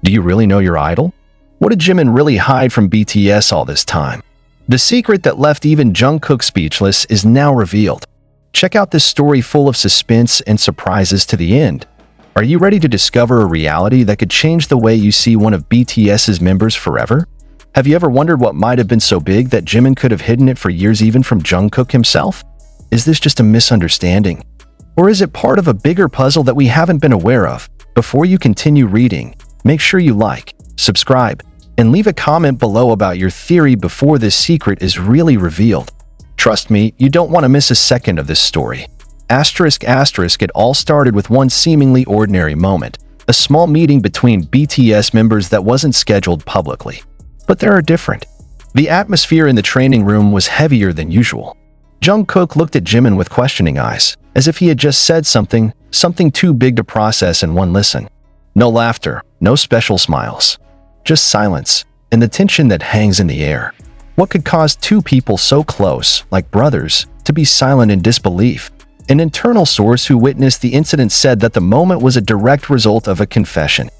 Do you really know your idol? What did Jimin really hide from BTS all this time? The secret that left even Jungkook speechless is now revealed. Check out this story full of suspense and surprises to the end. Are you ready to discover a reality that could change the way you see one of BTS's members forever? Have you ever wondered what might have been so big that Jimin could have hidden it for years even from Jungkook himself? Is this just a misunderstanding? Or is it part of a bigger puzzle that we haven't been aware of? Before you continue reading, make sure you like, subscribe, and leave a comment below about your theory before this secret is really revealed. Trust me, you don't want to miss a second of this story. It all started with one seemingly ordinary moment, a small meeting between BTS members that wasn't scheduled publicly. But there are different. The atmosphere in the training room was heavier than usual. Jungkook looked at Jimin with questioning eyes, as if he had just said something too big to process in one listen. No laughter, no special smiles. Just silence, and the tension that hangs in the air. What could cause two people so close, like brothers, to be silent in disbelief? An internal source who witnessed the incident said that the moment was a direct result of a confession.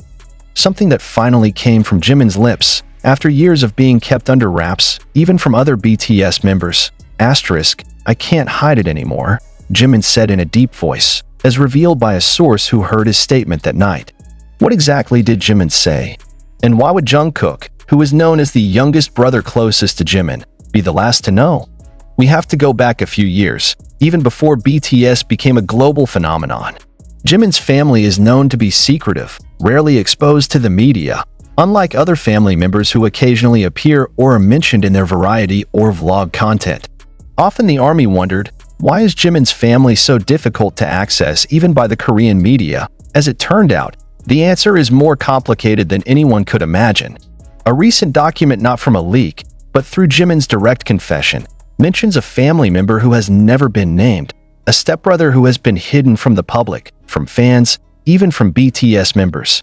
Something that finally came from Jimin's lips, after years of being kept under wraps, even from other BTS members. I can't hide it anymore, Jimin said in a deep voice, as revealed by a source who heard his statement that night. What exactly did Jimin say? And why would Jungkook, who is known as the youngest brother closest to Jimin, be the last to know? We have to go back a few years, even before BTS became a global phenomenon. Jimin's family is known to be secretive, rarely exposed to the media, unlike other family members who occasionally appear or are mentioned in their variety or vlog content. Often the army wondered, why is Jimin's family so difficult to access even by the Korean media? As it turned out, the answer is more complicated than anyone could imagine. A recent document, not from a leak, but through Jimin's direct confession, mentions a family member who has never been named, a stepbrother who has been hidden from the public, from fans, even from BTS members.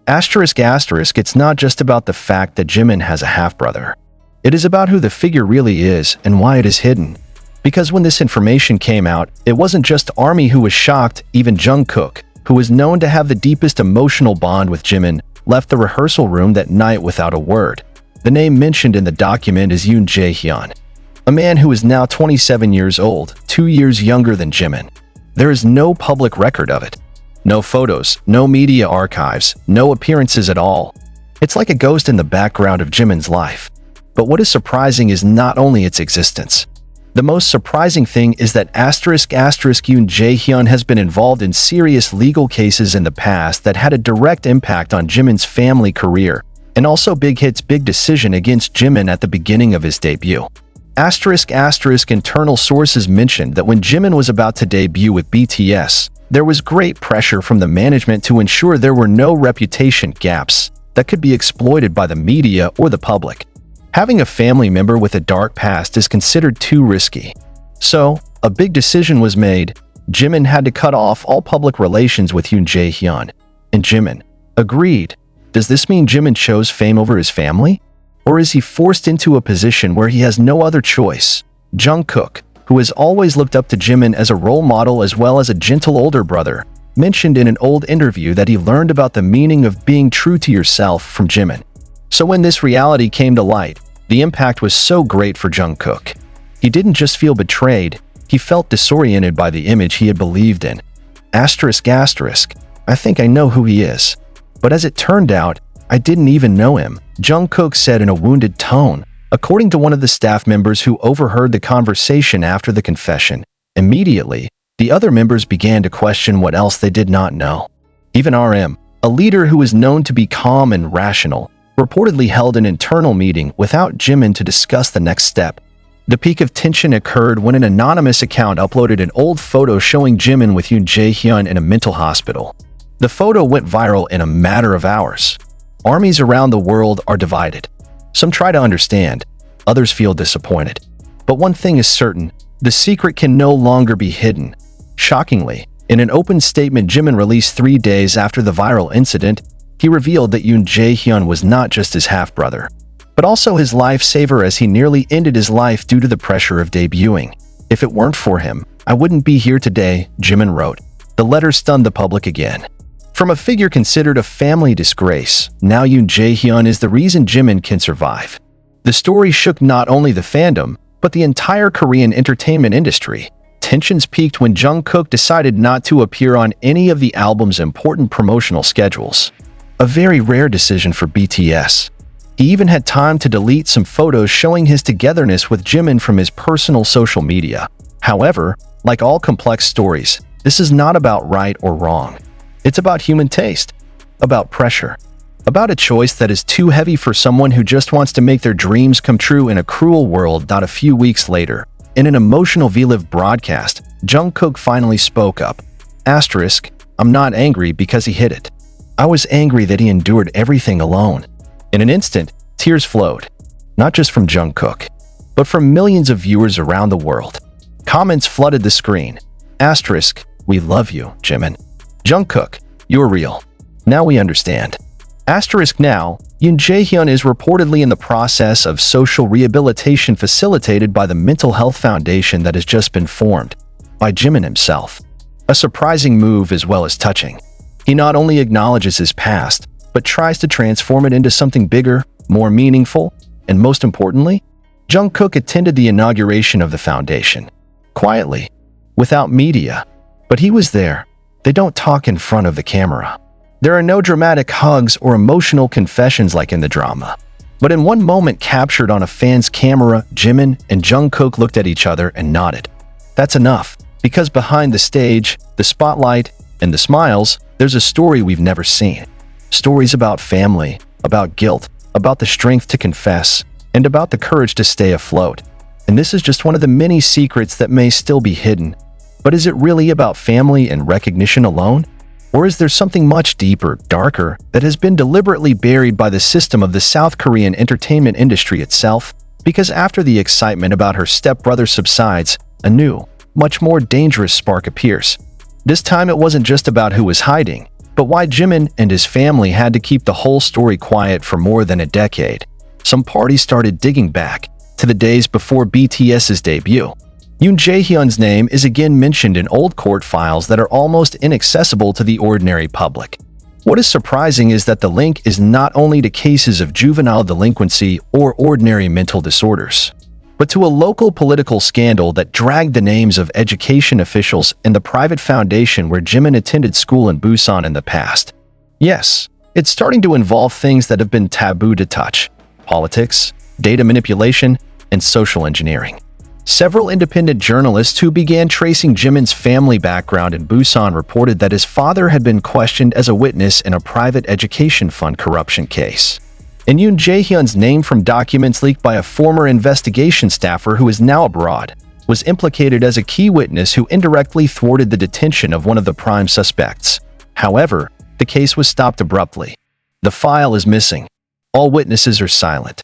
It's not just about the fact that Jimin has a half-brother. It is about who the figure really is and why it is hidden. Because when this information came out, it wasn't just ARMY who was shocked. Even Jungkook, who was known to have the deepest emotional bond with Jimin, left the rehearsal room that night without a word. The name mentioned in the document is Yoon Jae-hyun, a man who is now 27 years old, 2 years younger than Jimin. There is no public record of it. No photos, no media archives, no appearances at all. It's like a ghost in the background of Jimin's life. But what is surprising is not only its existence. The most surprising thing is that Yoon Jae-hyun has been involved in serious legal cases in the past that had a direct impact on Jimin's family career, and also Big Hit's big decision against Jimin at the beginning of his debut. Internal sources mentioned that when Jimin was about to debut with BTS, there was great pressure from the management to ensure there were no reputation gaps that could be exploited by the media or the public. Having a family member with a dark past is considered too risky. So, a big decision was made. Jimin had to cut off all public relations with Yoon Jae-hyun. And Jimin agreed. Does this mean Jimin chose fame over his family? Or is he forced into a position where he has no other choice? Jungkook, who has always looked up to Jimin as a role model as well as a gentle older brother, mentioned in an old interview that he learned about the meaning of being true to yourself from Jimin. So when this reality came to light, the impact was so great for Jungkook. He didn't just feel betrayed, he felt disoriented by the image he had believed in. I think I know who he is. But as it turned out, I didn't even know him, Jungkook said in a wounded tone. According to one of the staff members who overheard the conversation after the confession, immediately, the other members began to question what else they did not know. Even RM, a leader who is known to be calm and rational, reportedly held an internal meeting without Jimin to discuss the next step. The peak of tension occurred when an anonymous account uploaded an old photo showing Jimin with Yoon Jae-hyun in a mental hospital. The photo went viral in a matter of hours. Armies around the world are divided. Some try to understand, others feel disappointed. But one thing is certain, the secret can no longer be hidden. Shockingly, in an open statement Jimin released 3 days after the viral incident, he revealed that Yoon Jae-hyun was not just his half-brother, but also his lifesaver as he nearly ended his life due to the pressure of debuting. If it weren't for him, I wouldn't be here today, Jimin wrote. The letter stunned the public again. From a figure considered a family disgrace, now Yoon Jae-hyun is the reason Jimin can survive. The story shook not only the fandom, but the entire Korean entertainment industry. Tensions peaked when Jungkook decided not to appear on any of the album's important promotional schedules. A very rare decision for BTS. He even had time to delete some photos showing his togetherness with Jimin from his personal social media. However, like all complex stories, this is not about right or wrong. It's about human taste, about pressure, about a choice that is too heavy for someone who just wants to make their dreams come true in a cruel world. A few weeks later, in an emotional V-Live broadcast, Jungkook finally spoke up. Asterisk, I'm not angry because he hit it. I was angry that he endured everything alone. In an instant, tears flowed, not just from Jungkook, but from millions of viewers around the world. Comments flooded the screen. Asterisk, we love you, Jimin. Jungkook, you're real. Now we understand. Asterisk now, Yoon Jae-hyun is reportedly in the process of social rehabilitation facilitated by the Mental Health Foundation that has just been formed by Jimin himself. A surprising move as well as touching. He not only acknowledges his past, but tries to transform it into something bigger, more meaningful, and most importantly, Jungkook attended the inauguration of the foundation. Quietly, without media. But he was there. They don't talk in front of the camera. There are no dramatic hugs or emotional confessions like in the drama. But in one moment captured on a fan's camera, Jimin and Jungkook looked at each other and nodded. That's enough, because behind the stage, the spotlight, and the smiles, there's a story we've never seen. Stories about family, about guilt, about the strength to confess, and about the courage to stay afloat. And this is just one of the many secrets that may still be hidden. But is it really about family and recognition alone? Or is there something much deeper, darker, that has been deliberately buried by the system of the South Korean entertainment industry itself? Because after the excitement about her stepbrother subsides, a new, much more dangerous spark appears. This time it wasn't just about who was hiding, but why Jimin and his family had to keep the whole story quiet for more than a decade. Some parties started digging back to the days before BTS's debut. Yoon Jae-hyun's name is again mentioned in old court files that are almost inaccessible to the ordinary public. What is surprising is that the link is not only to cases of juvenile delinquency or ordinary mental disorders, but to a local political scandal that dragged the names of education officials in the private foundation where Jimin attended school in Busan in the past. Yes, it's starting to involve things that have been taboo to touch: politics, data manipulation, and social engineering. Several independent journalists who began tracing Jimin's family background in Busan reported that his father had been questioned as a witness in a private education fund corruption case. And Yoon Jae-hyun's name from documents leaked by a former investigation staffer who is now abroad was implicated as a key witness who indirectly thwarted the detention of one of the prime suspects. However, the case was stopped abruptly. The file is missing. All witnesses are silent,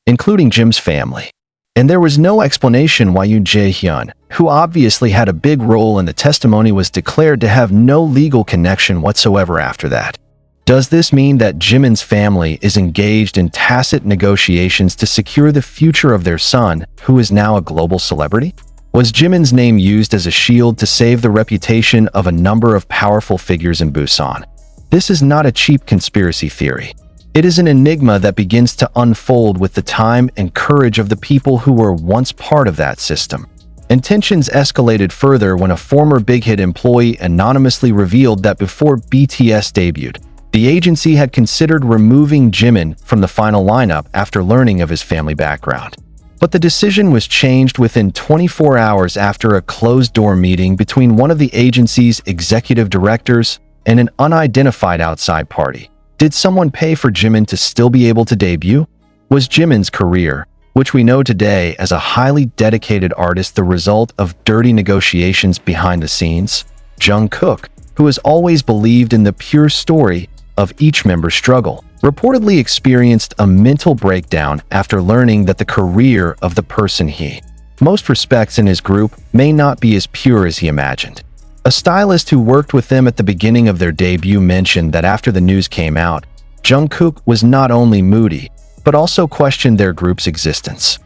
including Jim's family. And there was no explanation why Yoon Jae-hyun, who obviously had a big role in the testimony, was declared to have no legal connection whatsoever after that. Does this mean that Jimin's family is engaged in tacit negotiations to secure the future of their son, who is now a global celebrity? Was Jimin's name used as a shield to save the reputation of a number of powerful figures in Busan? This is not a cheap conspiracy theory. It is an enigma that begins to unfold with the time and courage of the people who were once part of that system. And tensions escalated further when a former Big Hit employee anonymously revealed that before BTS debuted, the agency had considered removing Jimin from the final lineup after learning of his family background. But the decision was changed within 24 hours after a closed-door meeting between one of the agency's executive directors and an unidentified outside party. Did someone pay for Jimin to still be able to debut? Was Jimin's career, which we know today as a highly dedicated artist, the result of dirty negotiations behind the scenes? Jungkook, who has always believed in the pure story of each member's struggle, reportedly experienced a mental breakdown after learning that the career of the person he most respects in his group may not be as pure as he imagined. A stylist who worked with them at the beginning of their debut mentioned that after the news came out, Jungkook was not only moody, but also questioned their group's existence.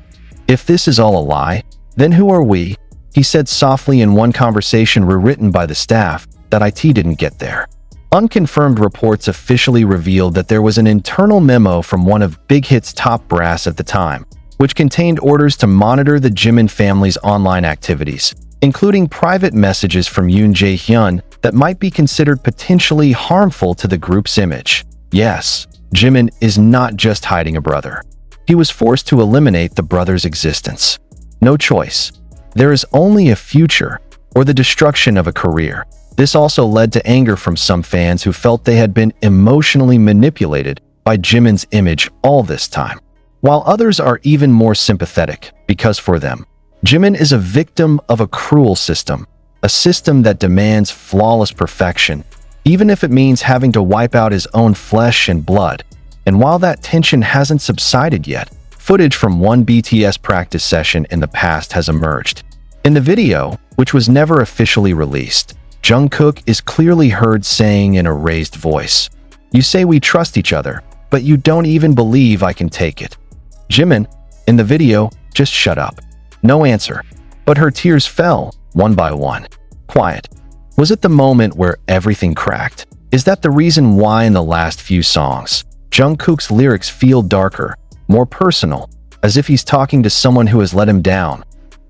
If this is all a lie, then who are we? He said softly in one conversation rewritten by the staff that IT didn't get there. Unconfirmed reports officially revealed that there was an internal memo from one of Big Hit's top brass at the time, which contained orders to monitor the Jimin family's online activities, including private messages from Yoon Jae-hyun that might be considered potentially harmful to the group's image. Yes, Jimin is not just hiding a brother. He was forced to eliminate the brother's existence. No choice. There is only a future, or the destruction of a career. This also led to anger from some fans who felt they had been emotionally manipulated by Jimin's image all this time, while others are even more sympathetic because for them, Jimin is a victim of a cruel system, a system that demands flawless perfection, even if it means having to wipe out his own flesh and blood. And while that tension hasn't subsided yet, footage from one BTS practice session in the past has emerged. In the video, which was never officially released, Jungkook is clearly heard saying in a raised voice, "You say we trust each other, but you don't even believe I can take it." Jimin, in the video, just shut up. No answer. But her tears fell, one by one. Quiet. Was it the moment where everything cracked? Is that the reason why in the last few songs, Jungkook's lyrics feel darker, more personal, as if he's talking to someone who has let him down?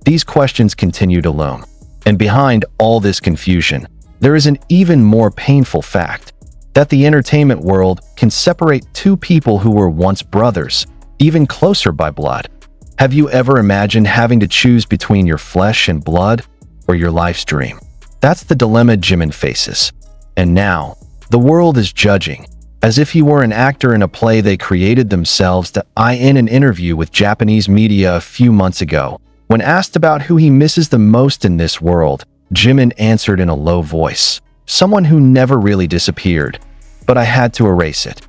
These questions continue to loom. And behind all this confusion, there is an even more painful fact, that the entertainment world can separate two people who were once brothers, even closer by blood. Have you ever imagined having to choose between your flesh and blood or your life's dream? That's the dilemma Jimin faces. And now, the world is judging, as if he were an actor in a play they created themselves. In an interview with Japanese media a few months ago, when asked about who he misses the most in this world, Jimin answered in a low voice, "Someone who never really disappeared, but I had to erase it."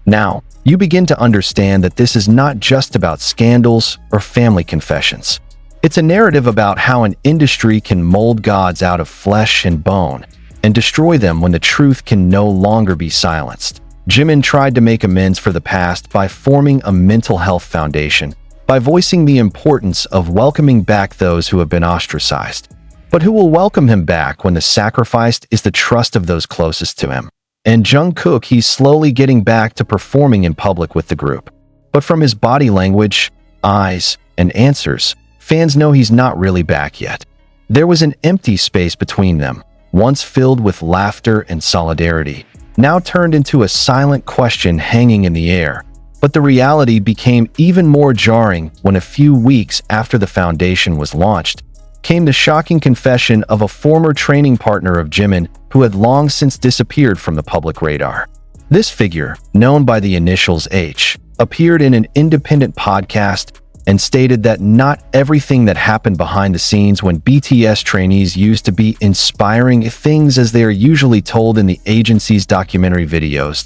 Now, you begin to understand that this is not just about scandals or family confessions. It's a narrative about how an industry can mold gods out of flesh and bone and destroy them when the truth can no longer be silenced. Jimin tried to make amends for the past by forming a mental health foundation, by voicing the importance of welcoming back those who have been ostracized. But who will welcome him back when the sacrifice is the trust of those closest to him? And Jungkook, he's slowly getting back to performing in public with the group. But from his body language, eyes, and answers, fans know he's not really back yet. There was an empty space between them, once filled with laughter and solidarity, now turned into a silent question hanging in the air. But the reality became even more jarring when a few weeks after the foundation was launched, came the shocking confession of a former training partner of Jimin who had long since disappeared from the public radar. This figure, known by the initials H, appeared in an independent podcast and stated that not everything that happened behind the scenes when BTS trainees used to be inspiring things as they are usually told in the agency's documentary videos.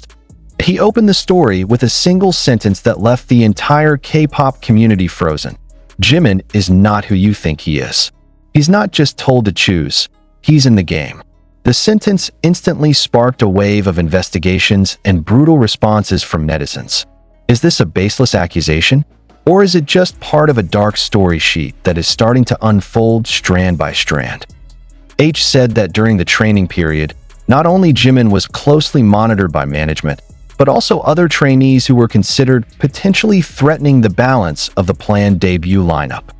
He opened the story with a single sentence that left the entire K-pop community frozen. Jimin is not who you think he is. He's not just told to choose, he's in the game. The sentence instantly sparked a wave of investigations and brutal responses from netizens. Is this a baseless accusation? Or is it just part of a dark story sheet that is starting to unfold strand by strand? H said that during the training period, not only Jimin was closely monitored by management, but also other trainees who were considered potentially threatening the balance of the planned debut lineup.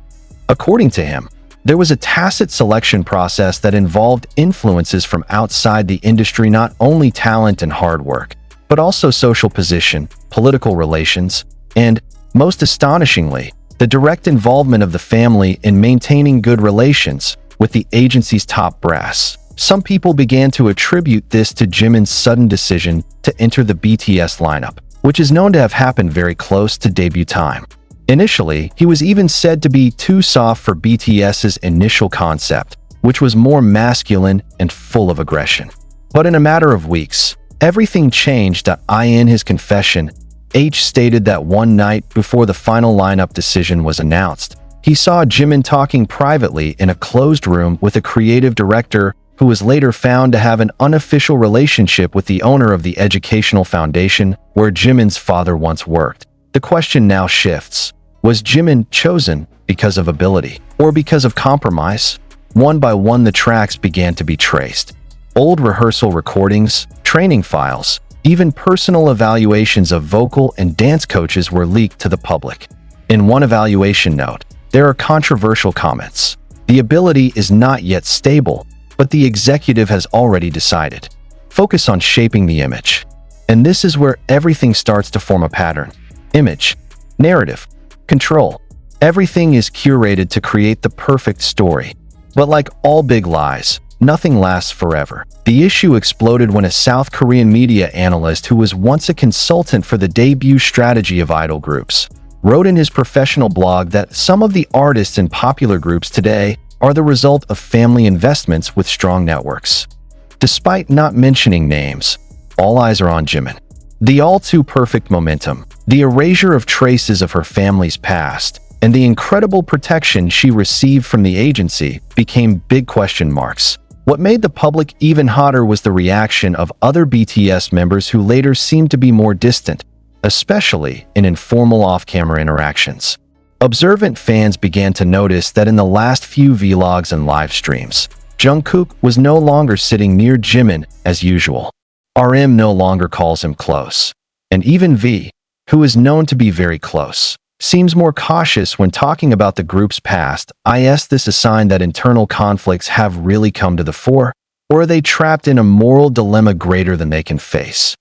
According to him, there was a tacit selection process that involved influences from outside the industry, not only talent and hard work, but also social position, political relations, and, most astonishingly, the direct involvement of the family in maintaining good relations with the agency's top brass. Some people began to attribute this to Jimin's sudden decision to enter the BTS lineup, which is known to have happened very close to debut time. Initially, he was even said to be too soft for BTS's initial concept, which was more masculine and full of aggression. But in a matter of weeks, everything changed. In his confession, H stated that one night before the final lineup decision was announced, he saw Jimin talking privately in a closed room with a creative director who was later found to have an unofficial relationship with the owner of the educational foundation where Jimin's father once worked. The question now shifts. Was Jimin chosen because of ability or because of compromise? One by one, the tracks began to be traced. Old rehearsal recordings, training files, even personal evaluations of vocal and dance coaches were leaked to the public. In one evaluation note, there are controversial comments. The ability is not yet stable, but the executive has already decided. Focus on shaping the image. And this is where everything starts to form a pattern. Image, narrative, control. Everything is curated to create the perfect story. But like all big lies, nothing lasts forever. The issue exploded when a South Korean media analyst who was once a consultant for the debut strategy of idol groups wrote in his professional blog that some of the artists in popular groups today are the result of family investments with strong networks. Despite not mentioning names, all eyes are on Jimin. The all-too-perfect momentum, the erasure of traces of her family's past, and the incredible protection she received from the agency became big question marks. What made the public even hotter was the reaction of other BTS members who later seemed to be more distant, especially in informal off-camera interactions. Observant fans began to notice that in the last few vlogs and live streams, Jungkook was no longer sitting near Jimin as usual. RM no longer calls him close. And even V, who is known to be very close, seems more cautious when talking about the group's past. Is this a sign that internal conflicts have really come to the fore? Or are they trapped in a moral dilemma greater than they can face?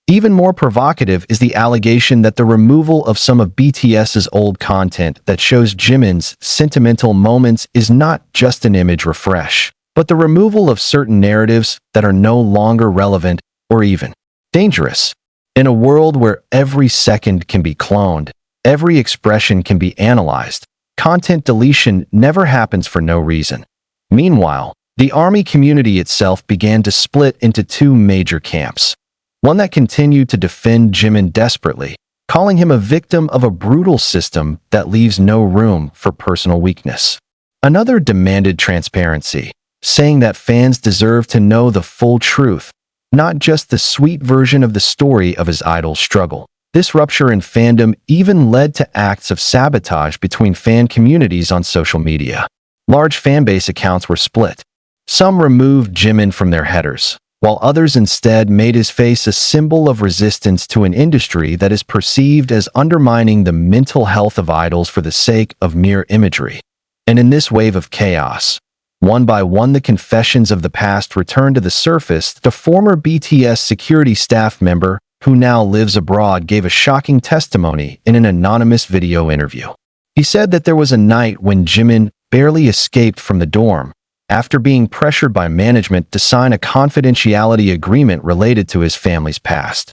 Even more provocative is the allegation that the removal of some of BTS's old content that shows Jimin's sentimental moments is not just an image refresh, but the removal of certain narratives that are no longer relevant or even dangerous. In a world where every second can be cloned, every expression can be analyzed, content deletion never happens for no reason. Meanwhile, the ARMY community itself began to split into two major camps. One that continued to defend Jimin desperately, calling him a victim of a brutal system that leaves no room for personal weakness. Another demanded transparency, saying that fans deserve to know the full truth, not just the sweet version of the story of his idol's struggle. This rupture in fandom even led to acts of sabotage between fan communities on social media. Large fanbase accounts were split. Some removed Jimin from their headers, while others instead made his face a symbol of resistance to an industry that is perceived as undermining the mental health of idols for the sake of mere imagery. And in this wave of chaos, one by one the confessions of the past returned to the surface. The former BTS security staff member, who now lives abroad, gave a shocking testimony in an anonymous video interview. He said that there was a night when Jimin barely escaped from the dorm after being pressured by management to sign a confidentiality agreement related to his family's past.